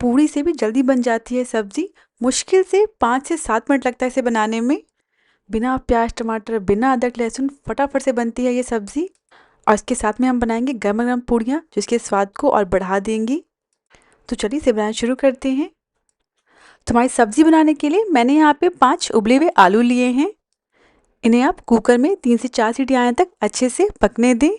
पूड़ी से भी जल्दी बन जाती है सब्ज़ी। मुश्किल से 5 से 7 मिनट लगता है इसे बनाने में। बिना प्याज टमाटर, बिना अदरक लहसुन फटाफट से बनती है ये सब्ज़ी। और इसके साथ में हम बनाएंगे गरम-गरम पूड़ियाँ जो इसके स्वाद को और बढ़ा देंगी। तो चलिए इसे बनाना शुरू करते हैं। तो हमारी सब्ज़ी बनाने के लिए मैंने यहाँ पे 5 उबले हुए आलू लिए हैं। इन्हें आप कुकर में 3 से 4 सीटी आने तक अच्छे से पकने दें।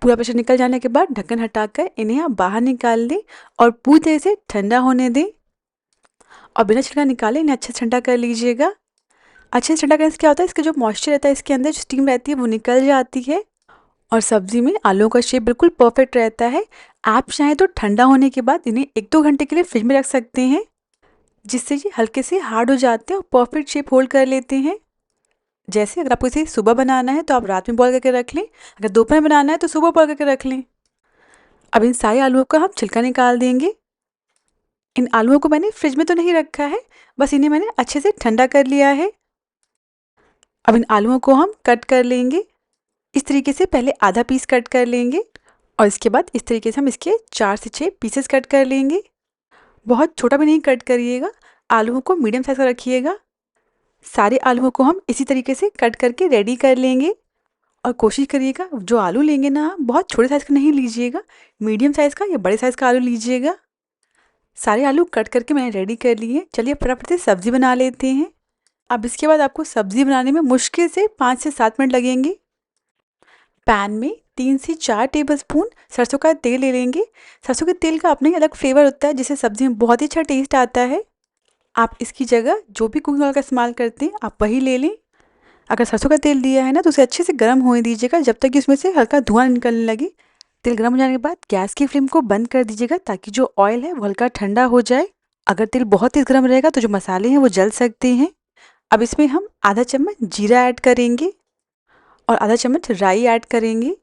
पूरा प्रेशर निकल जाने के बाद ढक्कन हटाकर इन्हें आप बाहर निकाल दें और पूरी तरह से ठंडा होने दें। और बिना छिलका निकाले इन्हें अच्छे से ठंडा कर लीजिएगा। अच्छे से ठंडा करने से क्या होता है, इसका जो मॉइस्चर रहता है, इसके अंदर जो स्टीम रहती है वो निकल जाती है और सब्ज़ी में आलूओं का शेप बिल्कुल परफेक्ट रहता है। आप चाहें तो ठंडा होने के बाद इन्हें 1-2 घंटे के लिए फ्रिज में रख सकते हैं, जिससे ये हल्के से हार्ड हो जाते हैं और परफेक्ट शेप होल्ड कर लेते हैं। जैसे अगर आपको इसे सुबह बनाना है तो आप रात में बॉयल करके रख लें, अगर दोपहर में बनाना है तो सुबह बॉयल करके रख लें। अब इन सारे आलूओं का हम छिलका निकाल देंगे। इन आलूओं को मैंने फ्रिज में तो नहीं रखा है, बस इन्हें मैंने अच्छे से ठंडा कर लिया है। अब इन आलूओं को हम कट कर लेंगे। इस तरीके से पहले आधा पीस कट कर लेंगे और इसके बाद इस तरीके से हम इसके 4 से 6 पीसेस कट कर लेंगे। बहुत छोटा भी नहीं कट करिएगा, आलूओं को मीडियम साइज़ का रखिएगा। सारे आलूओं को हम इसी तरीके से कट करके रेडी कर लेंगे और कोशिश करिएगा जो आलू लेंगे ना, बहुत छोटे साइज़ का नहीं लीजिएगा, मीडियम साइज़ का या बड़े साइज़ का आलू लीजिएगा। सारे आलू कट करके मैंने रेडी कर लिए। चलिए फटाफट से सब्ज़ी बना लेते हैं। अब इसके बाद आपको सब्ज़ी बनाने में मुश्किल से 5 से 7 मिनट लगेंगे। पैन में 3 से 4 टेबलस्पून सरसों का तेल ले लेंगे। सरसों के तेल का अपना ही अलग फ्लेवर होता है, जिससे सब्ज़ी में बहुत ही अच्छा टेस्ट आता है। आप इसकी जगह जो भी कुकिंग ऑयल का इस्तेमाल करते हैं आप वही ले लें। अगर सरसों का तेल दिया है ना तो उसे अच्छे से गर्म होने दीजिएगा जब तक कि उसमें से हल्का धुआं निकलने लगे। तेल गर्म हो जाने के बाद गैस की फ्लेम को बंद कर दीजिएगा ताकि जो ऑयल है वो हल्का ठंडा हो जाए। अगर तेल बहुत तेज़ गर्म रहेगा तो जो मसाले हैं वो जल सकते हैं। अब इसमें हम आधा चम्मच जीरा ऐड करेंगे और आधा चम्मच राई ऐड करेंगे।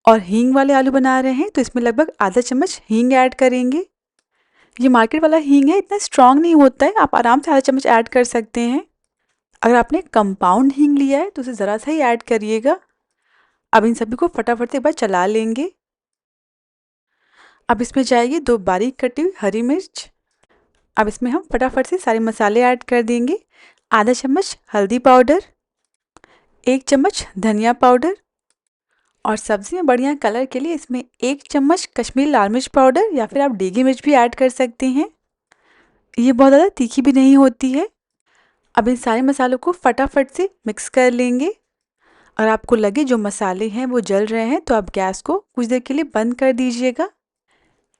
और हींग वाले आलू बना रहे हैं तो इसमें लगभग आधा चम्मच हींग ऐड करेंगे। ये मार्केट वाला हींग है, इतना स्ट्रॉन्ग नहीं होता है, आप आराम से आधा चम्मच ऐड कर सकते हैं। अगर आपने कंपाउंड हींग लिया है तो उसे ज़रा सा ही ऐड करिएगा। अब इन सभी को फटाफट से एक बार चला लेंगे। अब इसमें जाएगी 2 बारीक कटी हुई हरी मिर्च। अब इसमें हम फटाफट से सारे मसाले ऐड कर देंगे। आधा चम्मच हल्दी पाउडर, 1 चम्मच धनिया पाउडर और सब्ज़ी में बढ़िया कलर के लिए इसमें 1 चम्मच कश्मीरी लाल मिर्च पाउडर या फिर आप डेगी मिर्च भी ऐड कर सकते हैं। ये बहुत ज़्यादा तीखी भी नहीं होती है। अब इन सारे मसालों को फटाफट से मिक्स कर लेंगे। अगर आपको लगे जो मसाले हैं वो जल रहे हैं तो आप गैस को कुछ देर के लिए बंद कर दीजिएगा।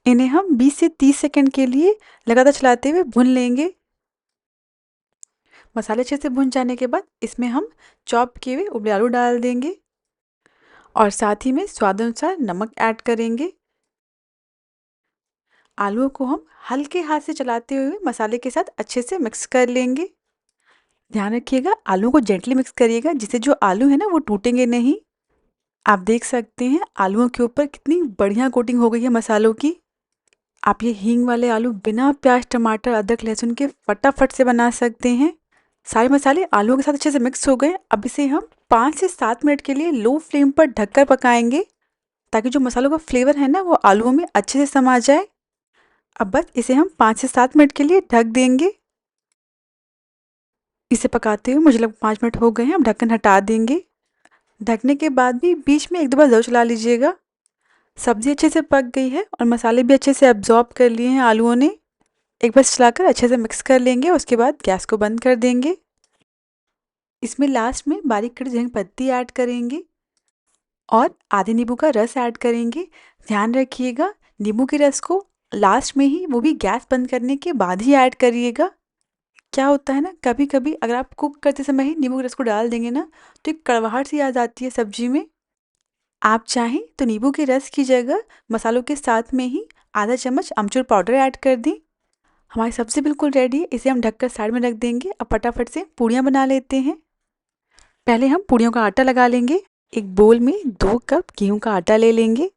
इन्हें हम 20 से 30 सेकंड के लिए लगातार चलाते हुए भून लेंगे। मसाले अच्छे से भुन जाने के बाद इसमें हम चॉप किए हुए उबले आलू डाल देंगे और साथ ही में स्वाद अनुसार नमक ऐड करेंगे। आलूओं को हम हल्के हाथ से चलाते हुए मसाले के साथ अच्छे से मिक्स कर लेंगे। ध्यान रखिएगा आलूओं को जेंटली मिक्स करिएगा, जिससे जो आलू है ना वो टूटेंगे नहीं। आप देख सकते हैं आलूओं के ऊपर कितनी बढ़िया कोटिंग हो गई है मसालों की। आप ये हींग वाले आलू बिना प्याज टमाटर अदरक लहसुन के फटाफट से बना सकते हैं। सारे मसाले आलूओं के साथ अच्छे से मिक्स हो गए। अब इसे हम 5 से 7 मिनट के लिए लो फ्लेम पर ढककर पकाएंगे ताकि जो मसालों का फ्लेवर है ना वो आलूओं में अच्छे से समा जाए। अब बस इसे हम 5 से 7 मिनट के लिए ढक देंगे। इसे पकाते हुए मुझे लगभग 5 मिनट हो गए हैं। अब ढक्कन हटा देंगे। ढकने के बाद भी बीच में 1-2 बार ज़रूर चला लीजिएगा। सब्ज़ी अच्छे से पक गई है और मसाले भी अच्छे से एब्जॉर्ब कर लिए हैं आलूओं ने। एक बार चलाकर अच्छे से मिक्स कर लेंगे, उसके बाद गैस को बंद कर देंगे। इसमें लास्ट में बारीक कटी धनिया पत्ती ऐड करेंगे और आधे नींबू का रस ऐड करेंगे। ध्यान रखिएगा नींबू के रस को लास्ट में ही, वो भी गैस बंद करने के बाद ही ऐड करिएगा। क्या होता है ना, कभी कभी अगर आप कुक करते समय ही नींबू के रस को डाल देंगे ना तो एक कड़वाहट सी आ जाती है सब्जी में। आप चाहें तो नींबू के रस की जगह मसालों के साथ में ही आधा चम्मच अमचूर पाउडर ऐड कर दें। हमारी सब्ज़ी बिल्कुल रेडी है। इसे हम ढककर साइड में रख देंगे। अब फटाफट से पूड़ियाँ बना लेते हैं। पहले हम पूड़ियों का आटा लगा लेंगे। एक बोल में 2 कप गेहूं का आटा ले लेंगे।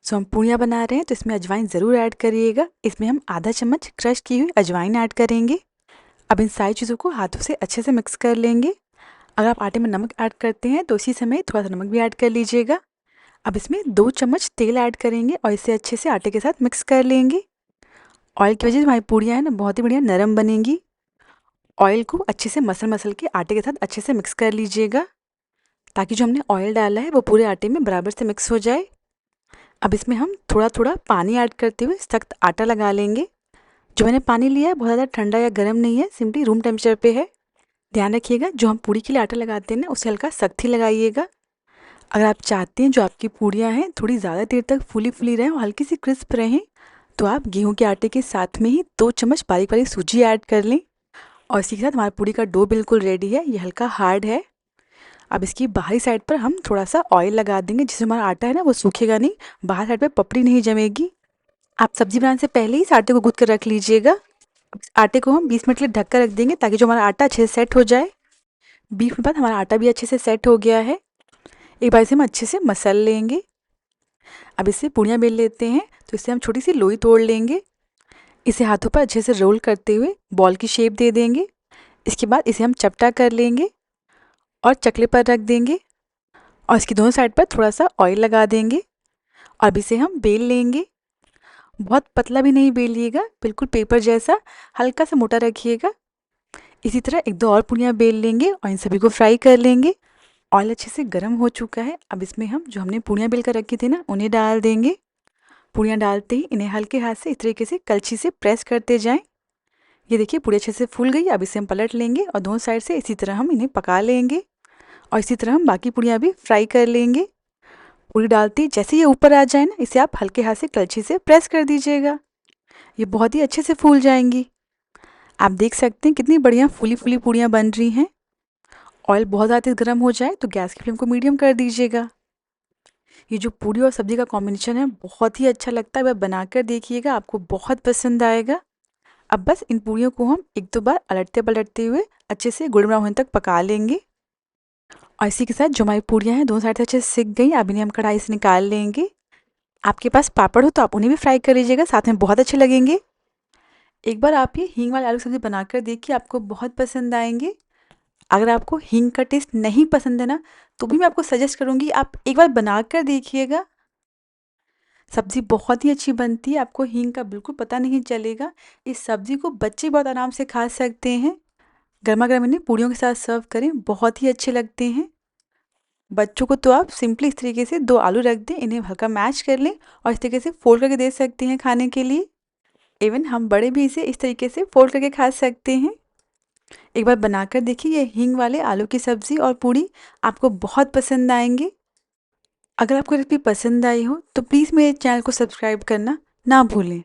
सो हम पूड़ियाँ बना रहे हैं तो इसमें अजवाइन ज़रूर ऐड करिएगा। इसमें हम आधा चम्मच क्रश की हुई अजवाइन ऐड करेंगे। अब इन सारी चीज़ों को हाथों से अच्छे से मिक्स कर लेंगे। अगर आप आटे में नमक ऐड करते हैं तो उसी समय थोड़ा सा नमक भी ऐड कर लीजिएगा। अब इसमें 2 चम्मच तेल ऐड करेंगे और इसे अच्छे से आटे के साथ मिक्स कर लेंगे। ऑयल की वजह से हमारी पूड़ियाँ हैं ना बहुत ही बढ़िया नरम बनेंगी। ऑयल को अच्छे से मसल के आटे के साथ अच्छे से मिक्स कर लीजिएगा, ताकि जो हमने ऑयल डाला है वो पूरे आटे में बराबर से मिक्स हो जाए। अब इसमें हम थोड़ा थोड़ा पानी ऐड करते हुए सख्त आटा लगा लेंगे। जो मैंने पानी लिया है बहुत ज़्यादा ठंडा या गर्म नहीं है, सिंपली रूम टेम्परेचर पे है। ध्यान रखिएगा जो हम पूड़ी के लिए आटा लगाते हैं ना उसे हल्का सख्त ही लगाइएगा। अगर आप चाहते हैं जो आपकी पूड़ियाँ हैं थोड़ी ज़्यादा देर तक फूली फूली रहें और हल्की सी क्रिस्प रहें, तो आप गेहूं के आटे के साथ में ही 2 चम्मच बारीक बारीक सूजी ऐड कर लें। और इसी के साथ हमारी पूड़ी का डो बिल्कुल रेडी है। ये हल्का हार्ड है। अब इसकी बाहरी साइड पर हम थोड़ा सा ऑयल लगा देंगे, जिससे हमारा आटा है ना वो सूखेगा नहीं, बाहर साइड पे पपड़ी नहीं जमेगी। आप सब्जी बनाने से पहले ही इस आटे को गूँथ कर रख लीजिएगा। अब इस आटे को हम 20 मिनट के लिए ढक कर रख देंगे, ताकि जो हमारा आटा अच्छे से सेट हो जाए। 20 मिनट बाद हमारा आटा भी अच्छे से सेट हो गया है। एक बार इसे हम अच्छे से मसल लेंगे। अब इससे पूड़ियाँ बेल लेते हैं। तो इससे हम छोटी सी लोई तोड़ लेंगे। इसे हाथों पर अच्छे से रोल करते हुए बॉल की शेप दे देंगे। इसके बाद इसे हम चपटा कर लेंगे और चकले पर रख देंगे और इसकी दोनों साइड पर थोड़ा सा ऑयल लगा देंगे। और अब इसे हम बेल लेंगे। बहुत पतला भी नहीं बेलिएगा, बिल्कुल पेपर जैसा, हल्का सा मोटा रखिएगा। इसी तरह 1-2 और पूड़ियाँ बेल लेंगे और इन सभी को फ्राई कर लेंगे। ऑयल अच्छे से गर्म हो चुका है। अब इसमें हम जो हमने पूड़ियाँ बेल कर रखी थी ना उन्हें डाल देंगे। पूड़ियाँ डालते ही इन्हें हल्के हाथ से इस तरीके से कलछी से प्रेस करते जाएं। ये देखिए पूड़ी अच्छे से फूल गई। अब इसे हम पलट लेंगे और दोनों साइड से इसी तरह हम इन्हें पका लेंगे और इसी तरह हम बाकी पूड़ियाँ भी फ्राई कर लेंगे। पूड़ी डालते ही जैसे ये ऊपर आ जाए ना, इसे आप हल्के हाथ से कलछी से प्रेस कर दीजिएगा। ये बहुत ही अच्छे से फूल जाएंगी। आप देख सकते हैं कितनी बढ़िया फूली फूली पूड़ियाँ बन रही हैं। ऑयल बहुत ज़्यादा तेज़ गर्म हो जाए तो गैस की फ्लेम को मीडियम कर दीजिएगा। ये जो पूड़ी और सब्ज़ी का कॉम्बिनेशन है बहुत ही अच्छा लगता है। वह बनाकर देखिएगा, आपको बहुत पसंद आएगा। अब बस इन पूड़ियों को हम 1-2 बार पलटते पलटते हुए अच्छे से गोल्डन ब्राउन होने तक पका लेंगे। और इसी के साथ जो हमारी पूड़ियाँ हैं दोनों साइड से अच्छे से सिक गई। अब इन्हें हम कढ़ाई से निकाल लेंगे। आपके पास पापड़ हो तो आप उन्हें भी फ्राई कर लीजिएगा, साथ में बहुत अच्छे लगेंगे। एक बार आप ये हींग वाली आलू की सब्ज़ी बनाकर देखिए, आपको बहुत पसंद आएंगे। अगर आपको हींग का टेस्ट नहीं पसंद है ना, तो भी मैं आपको सजेस्ट करूँगी आप एक बार बना कर देखिएगा। सब्ज़ी बहुत ही अच्छी बनती है, आपको हींग का बिल्कुल पता नहीं चलेगा। इस सब्ज़ी को बच्चे बहुत आराम से खा सकते हैं। गरमा-गरम इन्हें पूड़ियों के साथ सर्व करें, बहुत ही अच्छे लगते हैं। बच्चों को तो आप सिंपली इस तरीके से 2 आलू रख दें, इन्हें हल्का मैश कर लें और इस तरीके से फ़ोल्ड करके दे सकते हैं खाने के लिए। इवन हम बड़े भी इसे इस तरीके से फ़ोल्ड करके खा सकते हैं। एक बार बनाकर देखिए, ये हींग वाले आलू की सब्ज़ी और पूड़ी आपको बहुत पसंद आएँगे। अगर आपको रेसिपी पसंद आई हो तो प्लीज़ मेरे चैनल को सब्सक्राइब करना ना भूलें।